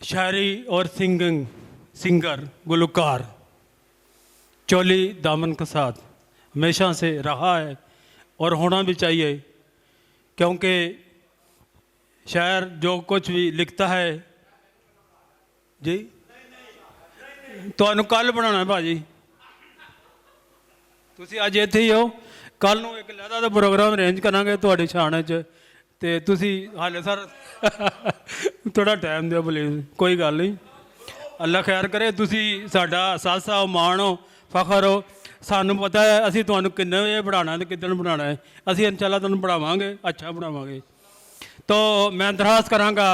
शायरी और सिंगर गुलकार चोली दामन के साथ हमेशा से रहा है और होना भी चाहिए, क्योंकि शायर जो कुछ भी लिखता है जी तो कल बनाना भाजी तुसी अज इत्थे ही हो, कल नूं एक लहदा दा प्रोग्राम अरेंज करांगे तुहाडी छाण च ते तुसी हाले सर थोड़ा टाइम दिओ प्लीज़, कोई गल नहीं, अल्लाह खैर करे। तुसी साडा सासा हो, मान हो, फखर हो, सानू पता है असीं तुहानूं किन्ने बजे पढ़ाना है ते किदन पढ़ाना है, असीं इंशाअल्लाह तुहानूं पढ़ावांगे, अच्छा पढ़ावांगे। तो मैं दरखास्त करांगा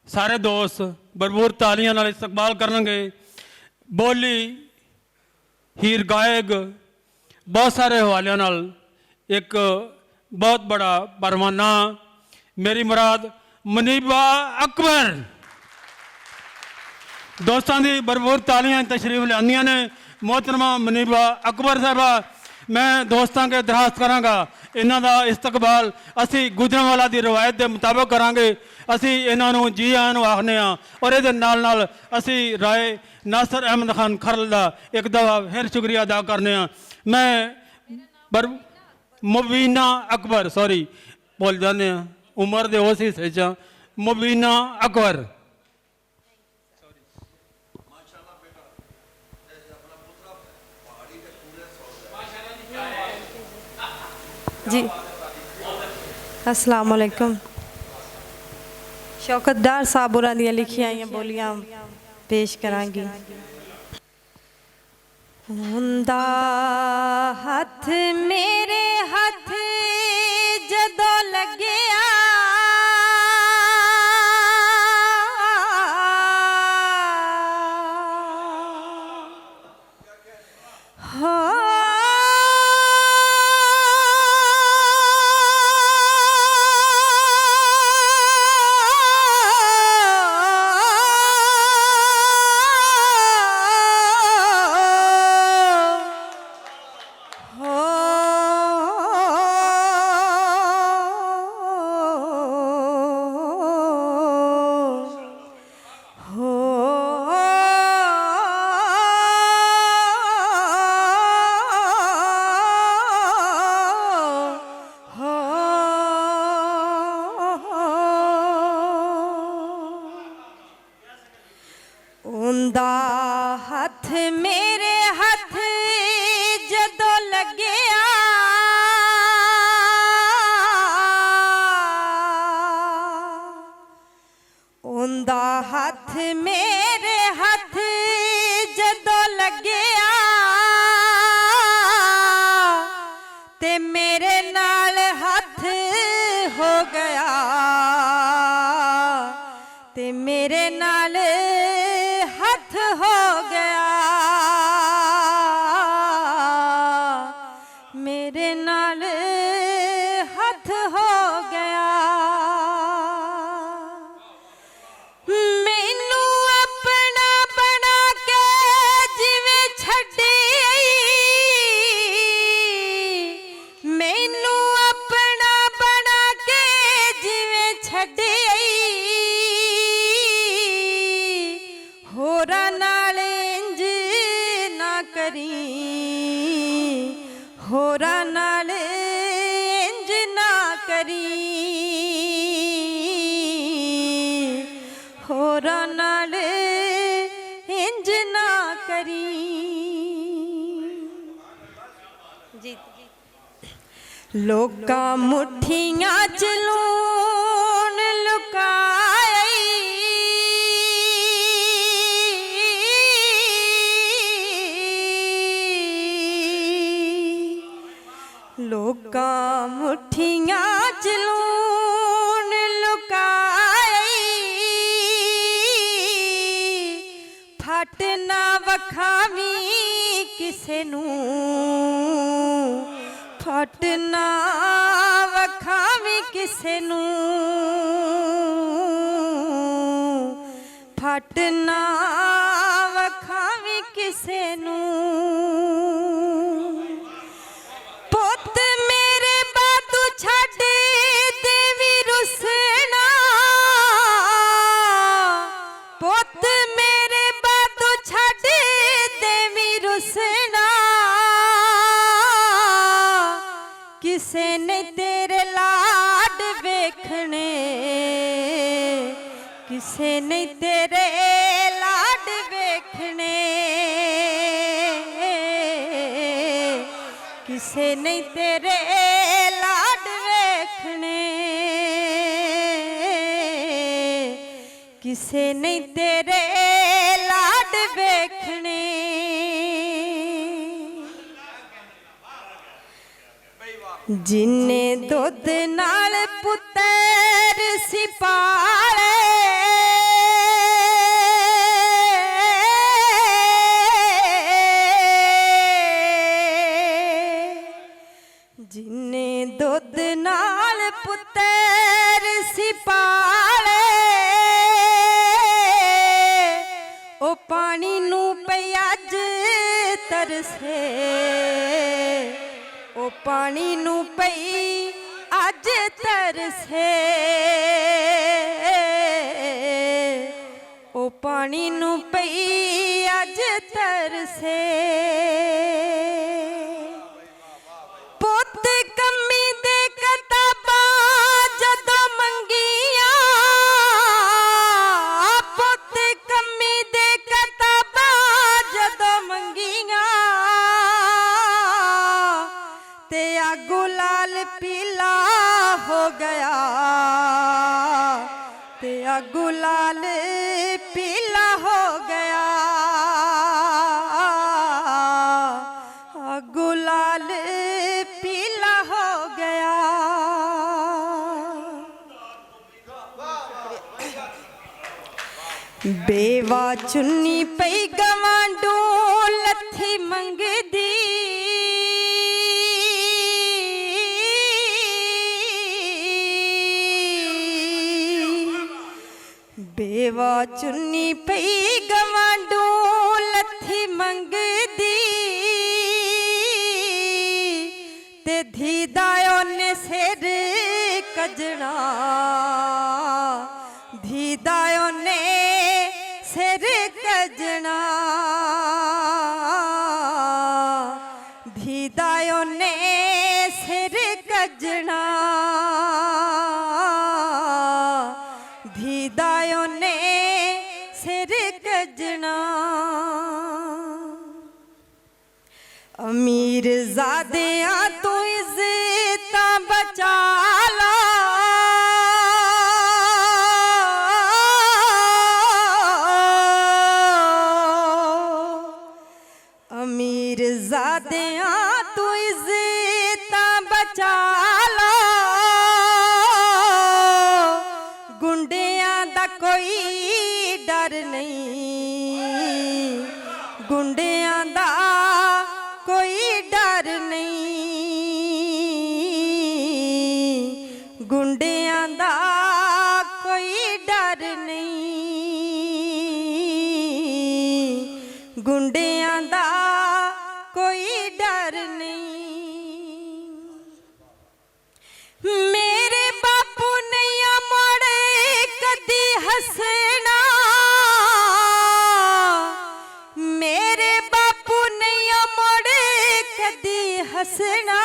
सारे दोस्त भरपूर तालियां नाल इस्तकबाल करनगे। बोली हीर गायक बहुत सारे हवालियां नाल एक बहुत बड़ा परवाना मेरी मुराद मुनीबा अकबर, दोस्तों की भरपूर तालियां तशरीफ लिया ने। मोहतरमा मुनीबा अकबर साहबा, मैं दोस्तों के दरखास्त करांगा इन्हां दा इस्तकबाल असी गुजरांवाला की रवायत के मुताबिक करांगे। असी इन्हां नूं जी आयां नूं आखने आ और इहदे नाल नाल असी राय नासिर अहमद खान खरल का एक दफा फिर शुक्रिया अदा करने आ। मैं मुबीना अकबर, सॉरी बोल जाने उम्र के उस हिस्से च मुबीना अकबर। जी अस्सलाम वालेकुम। शौकतदार साहब होरां दियां लिखियां आईयां बोलियां पेश करांगी। हुंदा हथ मेरे हथ जदों लग्गिया हो उंदा हथ मेरे हथ जदों लग्गिया उंदा हथ मेरे हथ जदों लग्गिया ते मेरे नाल हथ हो गया ते मेरे नाल हथ हो गया मेरे नाल हथ हो गया। मैनू अपना बना के जिवें छड्डी मैनू अपना बना के जिवें छड्डी होरां नाल इंज ना करी होरां नाल इंज ना करी होरां नाल इंज ना करी। लोकां मुठियां च लून लुकाई लोकां मुठियां च लून लुकाई फट ना वखावी किसे नूं फट ना वखावी किसे नूं फट ना वखावी किसे नूं। पुत मेरे बातू छड्ड देवी रुसना ਪੁੱਤ ਮੇਰੇ ਬਾਤੋਂ ਛੱਡ ਦੇਵੀਂ ਰੁਸਣਾ ਕਿਸੇ ਨੇ ਤੇਰੇ ਲਾਡ ਵੇਖਣੇ ਕਿਸੇ ਨੇ ਤੇਰੇ ਲਾਡ ਵੇਖਣੇ ਕਿਸੇ ਨੇ ਤੇਰੇ ਲਾਡ ਵੇਖਣੇ ਕਿਸੇ ਨੇ ਤੇਰੇ ਲਾਡ ਵੇਖਣੇ ਜਿੰਨੇ ਦੁੱਧ ਨਾਲ ਪੁੱਤਰ ਸੀ ਪਾਲੇ ਜਿੰਨੇ ਦੁੱਧ ਨਾਲ ਪੁੱਤਰ ਸੀ ਪਾਲੇ ਉਹ ਪਾਣੀ ਨੂੰ ਪਈ ਅੱਜ ਤਰਸੇ ਉਹ ਪਾਣੀ ਨੂੰ ਪਈ ਅੱਜ ਤਰਸੇ ਉਹ ਪਾਣੀ ਨੂੰ ਪਈ ਅੱਜ ਤਰਸੇ ਪੁੱਤ ਕੰਮੀ ਦੇ ਕਿਤਾਬਾਂ ਜਦੋਂ ਮੰਗੀਆਂ ਪੁੱਤ ਕੰਮੀ ਦੇ ਕਿਤਾਬਾਂ ਜਦੋਂ ਮੰਗੀਆਂ ਤੇ ਆਗੂ ਲਾਲ ਪੀਲਾ ਹੋ ਗਿਆ ਤੇ ਆਗੂ ਲਾਲ ਪੀਲਾ ਹੋ ਗਿਆ ਆਗੂ ਲਾਲ ਪੀਲਾ ਹੋ ਗਿਆ ਬੇਵਾ ਚੁੰਨੀ ਪਈ ਗਵਾਂਡੂ ਲੱਥੀ ਮੰਗਦੀ ਬੇਵਾ ਚੁੰਨੀ ਪਈ ਗਵਾਂਡੂ ਲੱਥੀ ਮੰਗਦੀ ਤੇ ਧੀ ਦਾ ਉਹਨੇ ਸਿਰ ਕੱਜਣਾ ਧੀ ਦਾ ਉਹਨੇ ਸਿਰ ਕੱਜਣਾ ਧੀ ਦਾ ਉਹਨੇ ਸਿਰ ਕੱਜਣਾ ਧੀ ਦਾ ਉਹਨੇ ਸਿਰ ਕੱਜਣਾ ਅਮੀਰ ਜ਼ਾਦਿਆਂ ਤੂੰ ਇੱਜ਼ਤਾਂ ਬਚਾ ਲਾ ਅਮੀਰ ਜ਼ਾਦਿਆਂ ਤੂੰ ਇੱਜ਼ਤਾਂ ਬਚਾ ਲਾ ਗੁੰਡਿਆਂ ਦਾ ਕੋਈ ਡਰ ਨਹੀਂ ਗੁੰਡਿਆਂ ਦਾ ਕੋਈ ਡਰ ਨਹੀਂ ਗੁੰਡਿਆਂ ਦਾ ਕੋਈ ਡਰ ਨਹੀਂ ਗੁੰਡਿਆਂ ਦਾ ਕੋਈ ਡਰ ਨਹੀਂ ਮੇਰੇ ਬਾਪੂ ਨਹੀਂ ਮੋੜੇ ਕਦੀ ਹੱਸਣਾ ਮੇਰੇ ਬਾਪੂ ਨਹੀਂ ਮੋੜੇ ਕਦੀ ਹੱਸਣਾ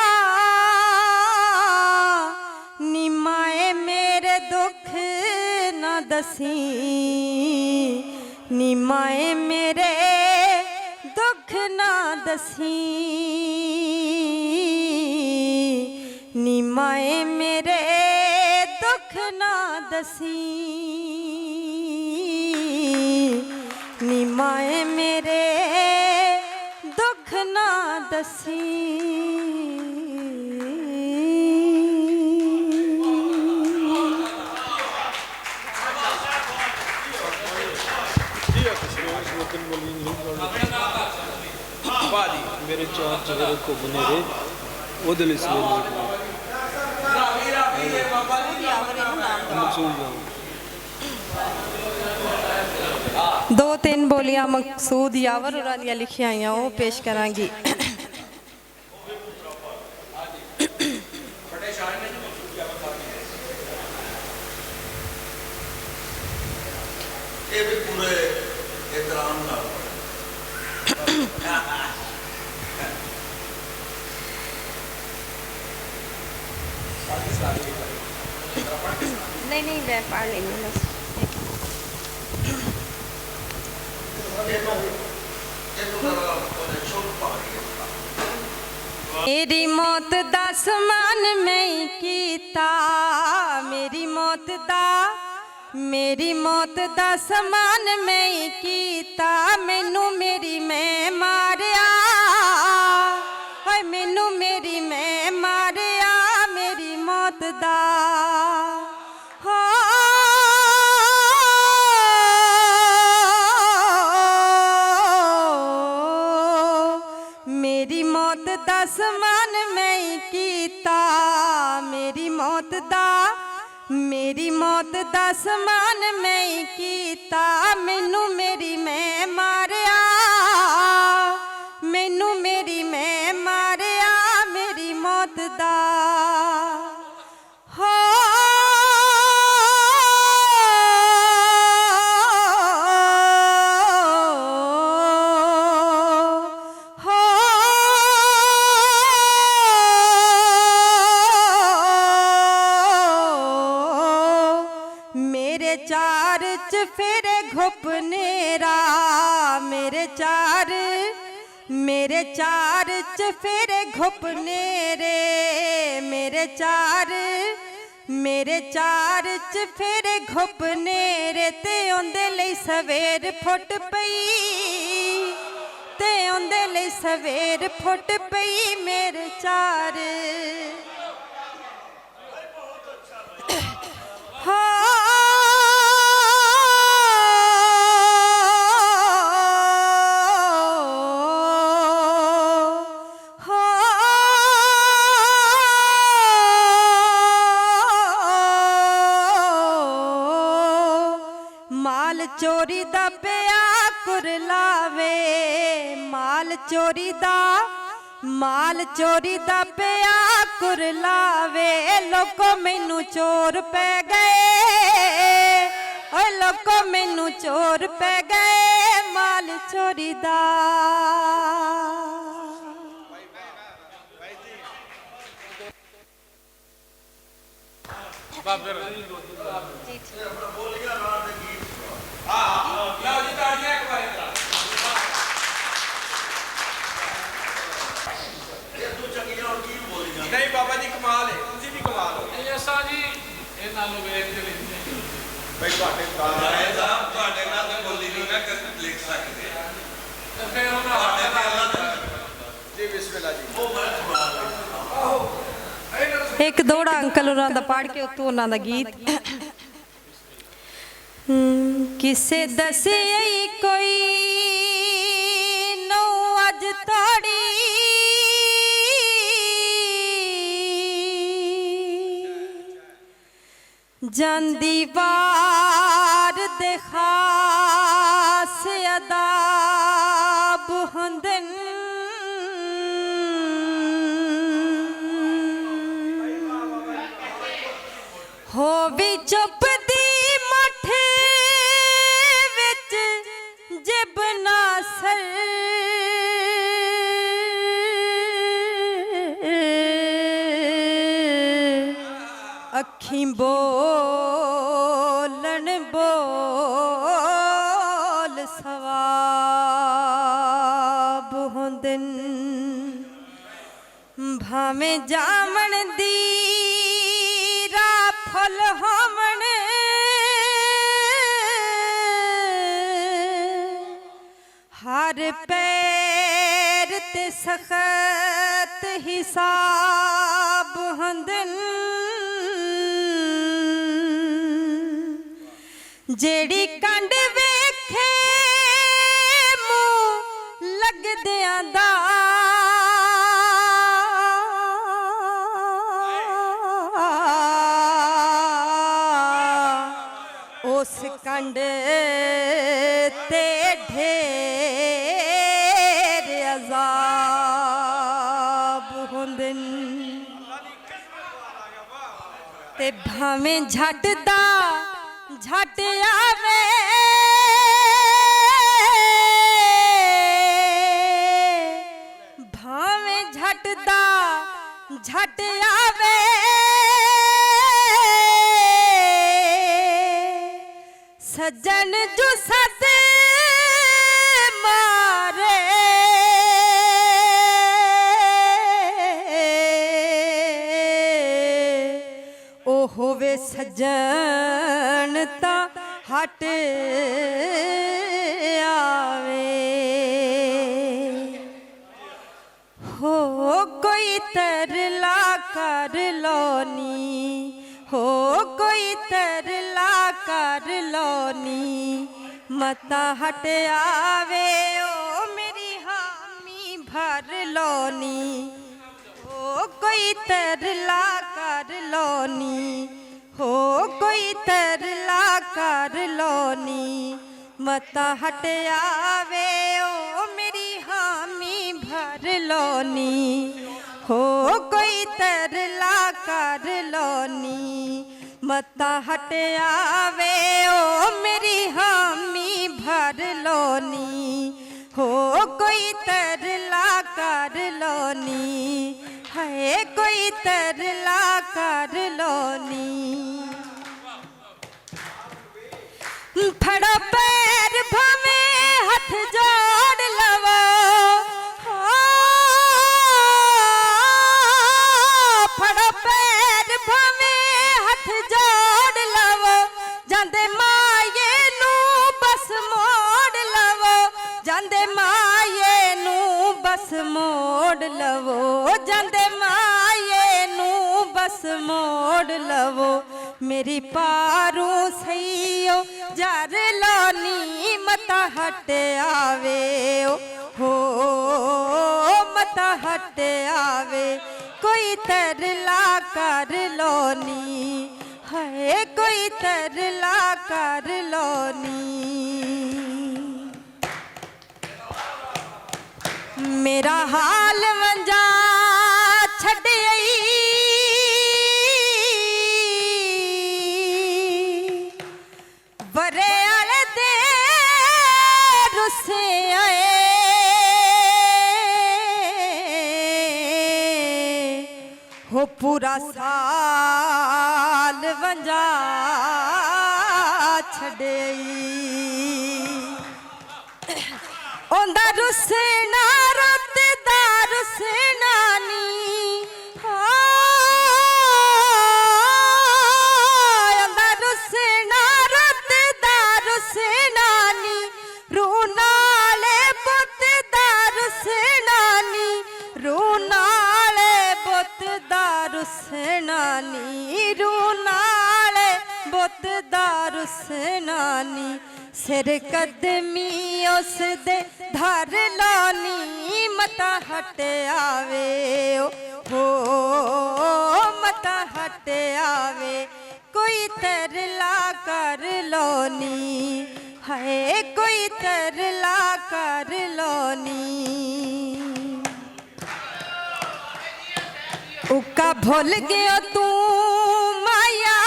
ਨੀ ਮਾਏ ਮੇਰੇ ਦੁੱਖ ਨਾ ਦਸੀ ਨੀ ਮਾਏ ਮੇਰੇ ਦੁੱਖ ਨਾ ਦਸੀ ਨੀ ਮਾਏ ਮੇਰੇ ਦੁੱਖ ਨਾ ਦਸੀ ਨੀ ਮਾਏ ਮੇਰੇ ਦੁੱਖ ਨਾ ਦਸੀ ਮੇਰੇ ਚਾਰ ਚਿਹਰੇ ਕੋ ਬਨੇਰੇ ਉਹਦੇ ਲਈ ਸਵੇਰ ਦੋ ਤਿੰਨ ਬੋਲੀਆਂ ਮਕਸੂਦ ਯਾਵਰ ਹੋਰਾਂ ਦੀਆਂ ਲਿਖੀਆਂ ਆਈਆਂ ਉਹ ਪੇਸ਼ ਕਰਾਂਗੀ ਇਹ ਵੀ ਪੂਰੇ ਇਤਰਾਮ ਨਾਲ नहीं नहीं मैं पढ़ लेंगी बस। मेरी मौत दा समान मैं ही कीता, मेरी मौत दा समान मैं ही कीता, मैनू मेरी मैं मारिया, हाय मैनू मेरी मैं मारिया, मेरी मौत दा मेरी मौत दा समान मैं ही कीता, मेरी मौत दा समान मैं ही कीता, मैनू मेरी मैं मारिया, मैनू मेरी मैं मारिया, मेरी मौत दा मेरे चार चफेरे घुपनेरा, मेरे चार चफेरे घुपनेरे, मेरे चार चफेरे घुपनेरे, ते उंदे लई सवेर फुट पई, ते उंदे लई सवेर फुट पई, मेरे चार माल चोरी दा पिया कुरलावे, माल चोरी दा पिया कुरलावे, लोको मैनू चोर पै गए, ओए लोको मैनू चोर पै गए, माल चोरी दा नहीं बाबा जी कमाल है, तुसी भी कमाल हो ऐसा जी ये नालों वेख के लिखते हैं भाई ਤੁਹਾਡੇ ਤਾਰੇ ਸਾਹਿਬ ਤੁਹਾਡੇ ਨਾਲ ਤੇ ਬੋਲੀ ਨਹੀਂ ਨਾ ਲਿਖ ਸਕਦੇ तो फिर हम ਤੁਹਾਡੇ ਤੇ ਅੱਲਾਹ ਦਾ ਜੀ ਬਿਸਮਿਲ੍ਲਾ ਜੀ ਉਹ ਮੈਂ एक दोड़ा अंकल उन्हां दा पढ़ के उतों उन्हां दा गीत किसे दसे कोई नो अज तोड़ी ਜਾਂਦੀ ਵਾਰ ਦੇ ਖਾਸ ਅਦਾਬ ਹੁੰਦੇ ਹੋ ਵੀ ਚੁੱਪ ਦੀ ਮੱਠ ਵਿੱਚ ਜਿਬ ਨਾਸਰ ਅੱਖੀਂ ਬੋਲਣ ਬੋਲ ਸਵਾਬ ਹੁੰਦੇ ਭਾਵੇਂ ਜਾਮਣ ਦੀ ਰਾਹ ਫੁੱਲ ਹੋਵਣ ਹਰ ਪੈਰ ਤੇ ਸਖਤ ਹਿਸਾਬ ਹੁੰਦੇ ਜਿਹੜੀ ਕੰਡ ਵੇਖੇ ਮੂੰਹ ਲੱਗਦਿਆਂ ਦਾ ਉਸ ਕੰਡ ਤੇ ਢੇਰ ਅਜ਼ਾਬ ਹੁੰਦੇ ਤੇ ਭਾਵੇਂ ਝੱਟ ਦਾ झट आवे झट आवे सज्जन जो सद मारे ओ होवे सज्जन ता हट आवे हो कोई तरला कर लोनी हो कोई तरला कर लोनी मता हट आवे ओ मेरी हामी भर लोनी हो कोई तरला कर लोनी हो कोई तरला कर लोनी मता हट आवे ओ मेरी हामी भर लोनी हो कोई तरला कर लोनी मता हट आवे ओ मेरी हामी भर लोनी हो कोई तरला कर लोनी है कोई तरला कर लोनी फड़ो पैर भवे हथ जोड़ लवो फड़ो पैर भवे हथ जोड़ लवो जांदे माये नू बस मोड़ लवो जांदे माये नू बस मोड़ लवो जांदे माये नू बस मोड़ लवो मेरी पारू सईयो जर लोनी मता हट आवे हो मता हट आवे कोई तरला कर लोनी है कोई तरला कर लोनी मेरा हाल मंजा छड़ आई बरे आले दे रुसे आए हो पूरा साल वंजा छड़े ओंदा रुसे ना रत दा रुसे नानी सेनानी रूनाले बुत दारू सेनानी रूनाले बुत दारू सेनानी रूनाले बुत दारू सेनानी सिर कदमी उस दे धर लोनी मता हट आवे हो मता हट आवे कोई तरला कर लोनी है कोई तरला कर लोनी उका भूल गया तू माया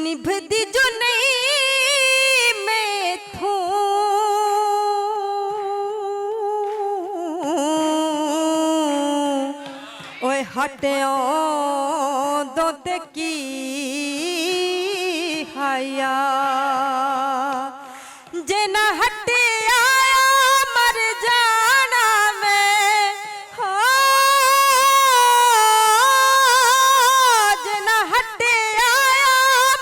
निभदी जो नहीं मैं थू ओए हटियो दोत की हाया जे न हटे आया मर जाना मैं हो जे न हटे आया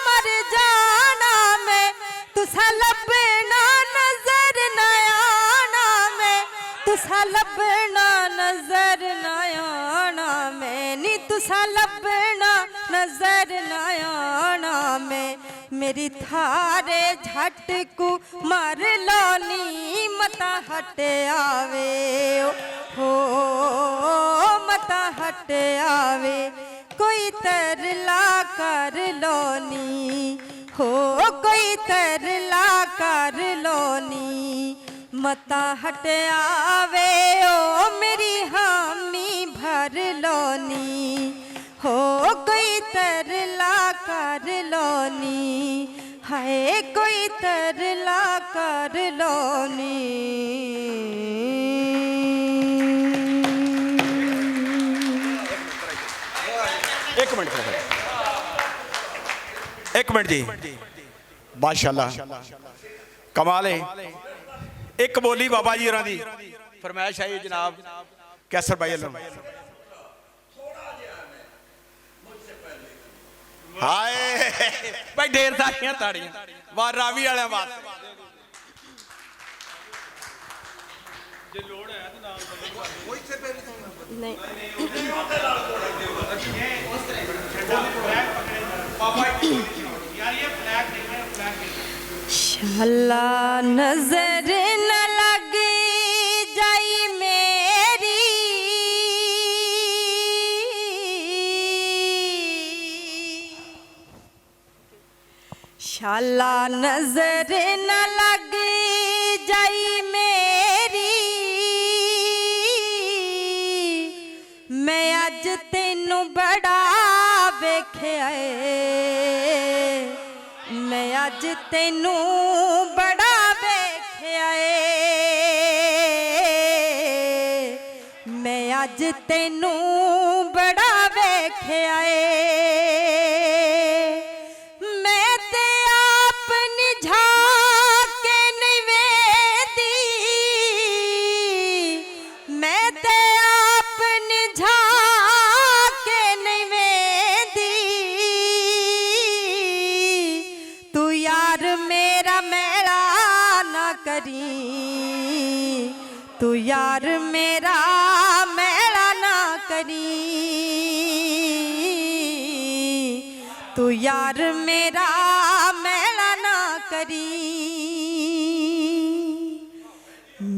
मर जाना मैं तुसा लबना नजर न आना मैं तुसा लबना नजर न आना मैं नी तुसा लबना नजर न आना मैं मेरी थारे झटकू मर लोनी मता हट आवे हो मता हट आवे कोई तरला कर लोनी हो कोई तरला कर लोनी मता हट आवे ओ मेरी हामी भर लोनी हो कोई तरला कर लोनी है कोई तरला कर लोनी। एक मिनट जी माशाअल्लाह कमाल है एक बोली बाबा जी होरां दी फरमाइश आई जनाब कैसर भाई अल्लाह हाय भाई ढेर सारियां ताड़ियां वाह रावी वाले वास्ते ਨਹੀਂ शाला नजर न लग जाई मेरी शाला नजर न लग जाई मेरी मैं अज तेनू बड़ा वेख्या ए मैं अज तेनू बड़ा वेख्या ए मैं अज तेनू बड़ा वेख्या ए मैं ते अपनी झाके नहीं वेंदी मैं ते अपनी झाके नहीं वेंदी तू यार मेरा मेला ना करी तू यार मेरा मेला ना करी तू यार मेरा मेला ना करी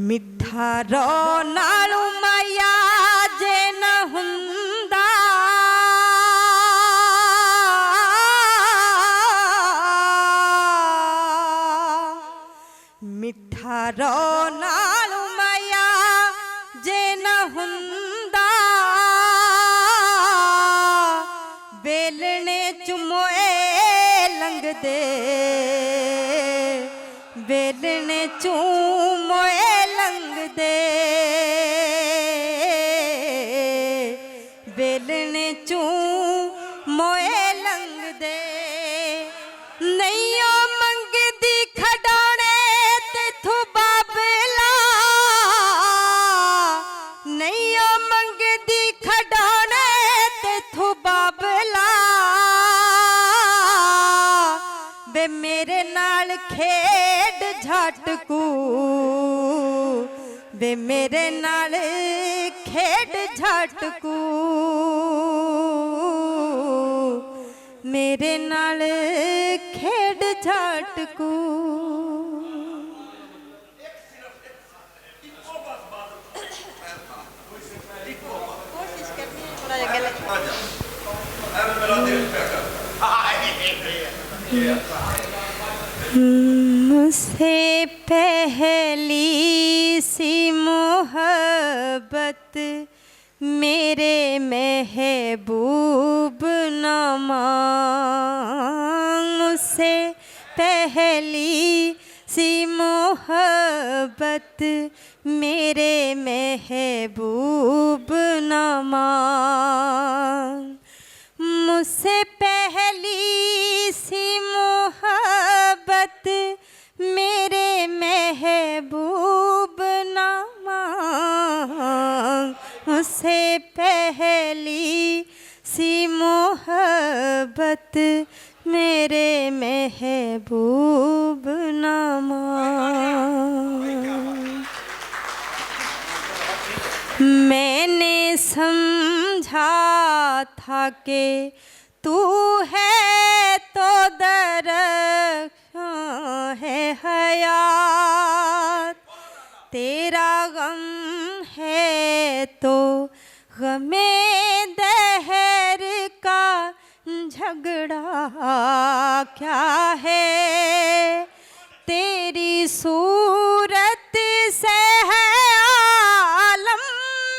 मिठा रो नालू माया जे न हुंदा मिठा रो नालू माया जे न हुंदा बेलने चुमोए लंघदे बेलने चुमोए लंघदे बेलने चुमोए लंघदे नहीं ओ मंगदी खड़ाने तेथों बाबला नहीं ओ मंगदी खड़ाने तेथों बाबला बे मेरे नाल खेड झटकू बे मेरे नाल खेड झटकू मेरे नाल खेड झटकू कोशिश करनी है थोड़ा जगह मुझसे पहली सी मोहब्बत मेरे महबूब न मांग मुझसे पहली सी मोहब्बत मेरे महबूब न मांग मुझसे पहली सी मोहब्बत मेरे महबूब न मांग मुझसे पहली सी मोहब्बत मेरे महबूब न मांग मैंने समझा था कि तू है तो दरख्शां है हयात तेरा गम है तो गमे दहर का झगड़ा क्या है तेरी सूरत से है आलम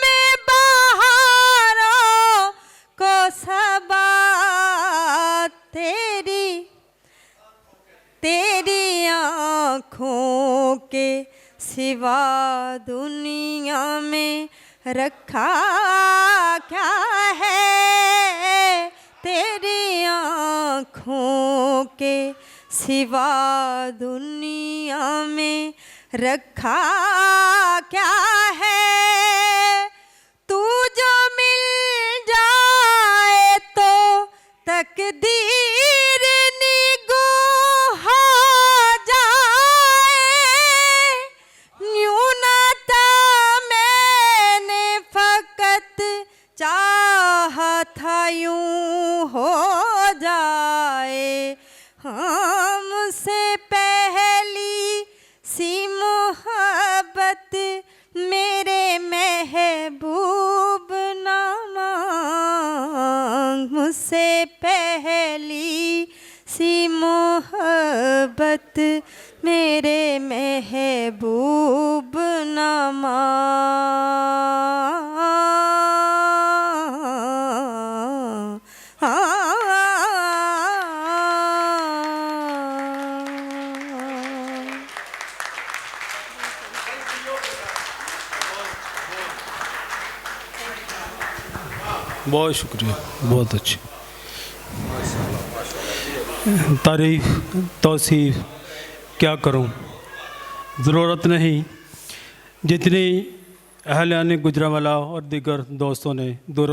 में बहारों को सबा तेरी आँखों के सिवा दुनिया में रखा क्या है तेरी आँखों के सिवा दुनिया में रखा क्या है। तू जो मिल जाए तो तकदीर निगो हो जाए। यूं ना था मैंने फकत चाहा था यूं हो जाए। हमसे पहली सी मोहब्बत मेरे महबूब ना मांग। मुझसे पहली सी मोहब्बत मेरे महबूब ना मांग। बहुत शुक्रिया, बहुत अच्छी तारीफ तौसीफ क्या करूं, ज़रूरत नहीं। जितनी अहलियान गुजरांवाला और दीगर दोस्तों ने दूरों